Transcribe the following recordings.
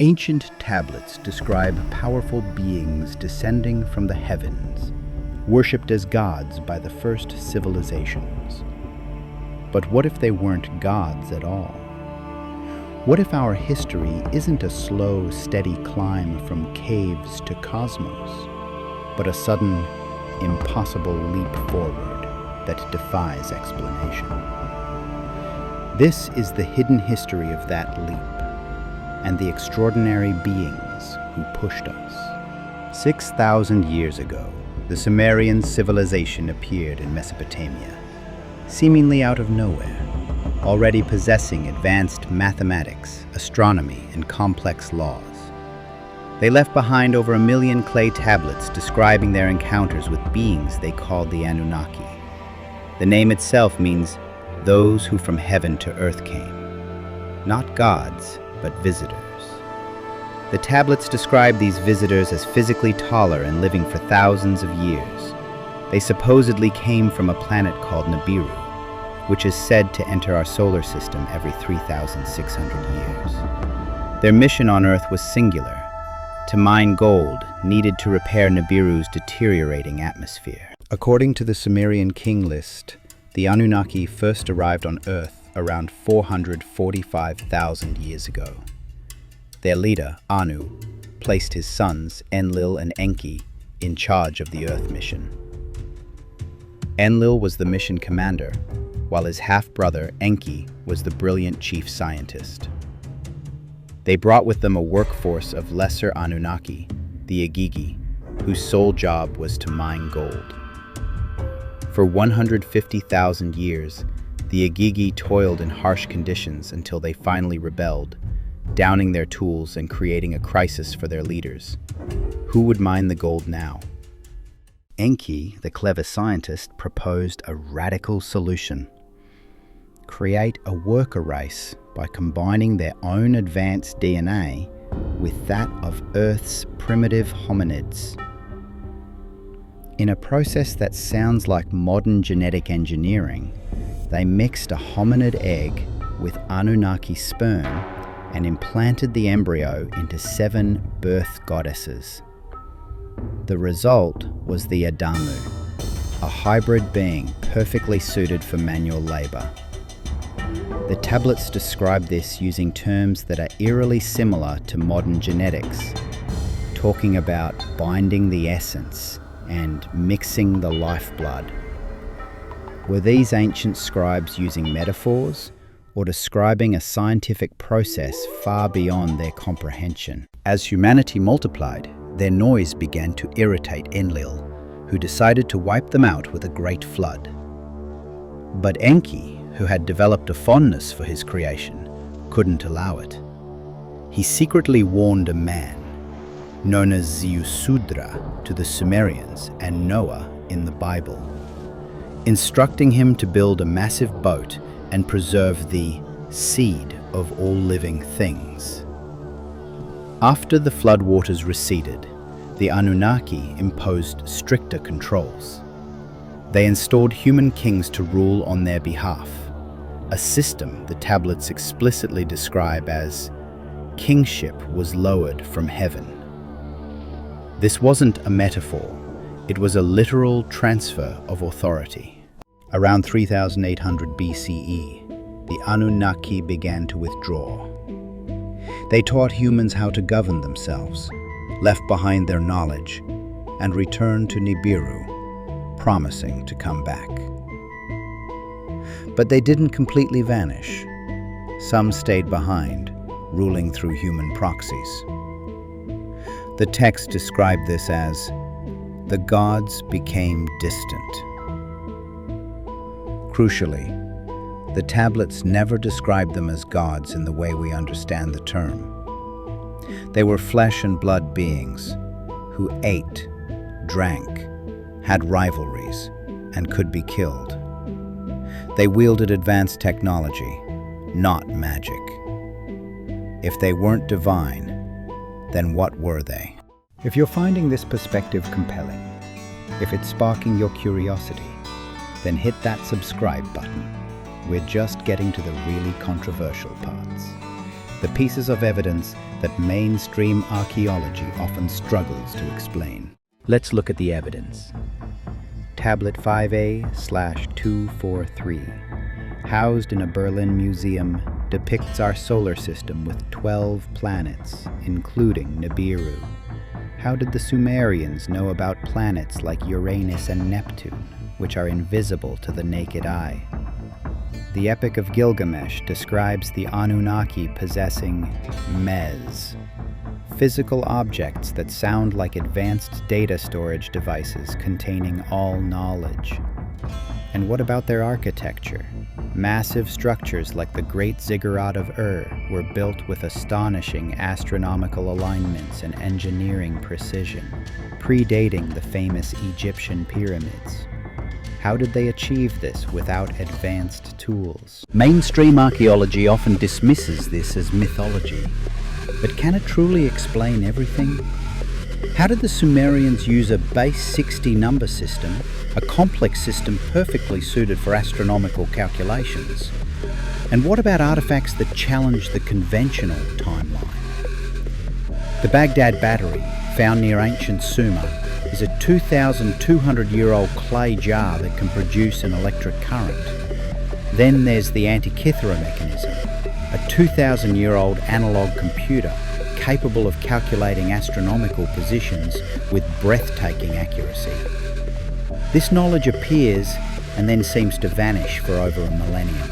Ancient tablets describe powerful beings descending from the heavens, worshipped as gods by the first civilizations. But what if they weren't gods at all? What if our history isn't a slow, steady climb from caves to cosmos, but a sudden, impossible leap forward that defies explanation? This is the hidden history of that leap and the extraordinary beings who pushed us. 6,000 years ago, the Sumerian civilization appeared in Mesopotamia, seemingly out of nowhere, already possessing advanced mathematics, astronomy, and complex laws. They left behind over 1 million clay tablets describing their encounters with beings they called the Anunnaki. The name itself means those who from heaven to earth came. Not gods, but visitors. The tablets describe these visitors as physically taller and living for thousands of years. They supposedly came from a planet called Nibiru, which is said to enter our solar system every 3,600 years. Their mission on Earth was singular: to mine gold needed to repair Nibiru's deteriorating atmosphere. According to the Sumerian king list, the Anunnaki first arrived on Earth around 445,000 years ago. Their leader, Anu, placed his sons, Enlil and Enki, in charge of the Earth mission. Enlil was the mission commander, while his half-brother, Enki, was the brilliant chief scientist. They brought with them a workforce of lesser Anunnaki, the Igigi, whose sole job was to mine gold. For 150,000 years, the Igigi toiled in harsh conditions until they finally rebelled, downing their tools and creating a crisis for their leaders. Who would mine the gold now? Enki, the clever scientist, proposed a radical solution: create a worker race by combining their own advanced DNA with that of Earth's primitive hominids. In a process that sounds like modern genetic engineering, they mixed a hominid egg with Anunnaki sperm and implanted the embryo into 7 birth goddesses. The result was the Adamu, a hybrid being perfectly suited for manual labor. The tablets describe this using terms that are eerily similar to modern genetics, talking about binding the essence and mixing the lifeblood. Were these ancient scribes using metaphors or describing a scientific process far beyond their comprehension? As humanity multiplied, their noise began to irritate Enlil, who decided to wipe them out with a great flood. But Enki, who had developed a fondness for his creation, couldn't allow it. He secretly warned a man, known as Ziggurats to the Sumerians and Noah in the Bible, instructing him to build a massive boat and preserve the seed of all living things. After the floodwaters receded, the Anunnaki imposed stricter controls. They installed human kings to rule on their behalf, a system the tablets explicitly describe as kingship was lowered from heaven. This wasn't a metaphor, it was a literal transfer of authority. Around 3800 BCE, the Anunnaki began to withdraw. They taught humans how to govern themselves, left behind their knowledge, and returned to Nibiru, promising to come back. But they didn't completely vanish. Some stayed behind, ruling through human proxies. The text described this as, "The gods became distant." Crucially, the tablets never described them as gods in the way we understand the term. They were flesh and blood beings who ate, drank, had rivalries, and could be killed. They wielded advanced technology, not magic. If they weren't divine, then what were they? If you're finding this perspective compelling, if it's sparking your curiosity, then hit that subscribe button. We're just getting to the really controversial parts. The pieces of evidence that mainstream archaeology often struggles to explain. Let's look at the evidence. Tablet 5A/243, housed in a Berlin museum, depicts our solar system with 12 planets, including Nibiru. How did the Sumerians know about planets like Uranus and Neptune, which are invisible to the naked eye? The Epic of Gilgamesh describes the Anunnaki possessing mez, physical objects that sound like advanced data storage devices containing all knowledge. And what about their architecture? Massive structures like the Great Ziggurat of were built with astonishing astronomical alignments and engineering precision, predating the famous Egyptian pyramids. How did they achieve this without advanced tools? Mainstream archaeology often dismisses this as mythology, but can it truly explain everything? How did the Sumerians use a base 60 number system, a complex system perfectly suited for astronomical calculations? And what about artifacts that challenge the conventional timeline? The Baghdad Battery, found near ancient Sumer, is a 2,200-year-old clay jar that can produce an electric current. Then there's the Antikythera mechanism, a 2,000-year-old analog computer capable of calculating astronomical positions with breathtaking accuracy. This knowledge appears and then seems to vanish for over a millennium.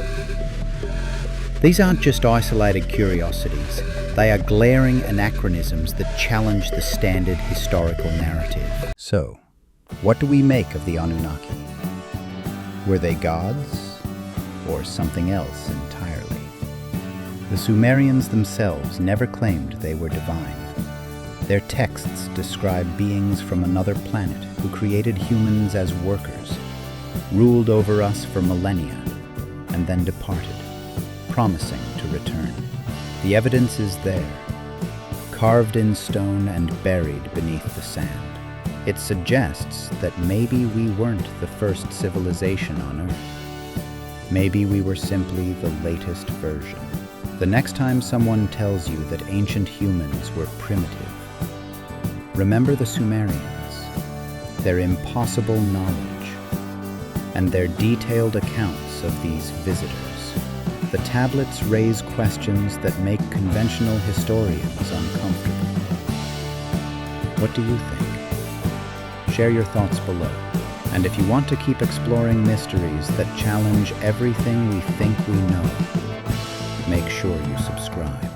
These aren't just isolated curiosities, they are glaring anachronisms that challenge the standard historical narrative. So, what do we make of the Anunnaki? Were they gods, or something else entirely? The Sumerians themselves never claimed they were divine. Their texts describe beings from another planet who created humans as workers, ruled over us for millennia, and then departed, promising to return. The evidence is there, carved in stone and buried beneath the sand. It suggests that maybe we weren't the first civilization on Earth. Maybe we were simply the latest version. The next time someone tells you that ancient humans were primitive, remember the Sumerians, their impossible knowledge, and their detailed accounts of these visitors. The tablets raise questions that make conventional historians uncomfortable. What do you think? Share your thoughts below. And if you want to keep exploring mysteries that challenge everything we think we know, make sure you subscribe.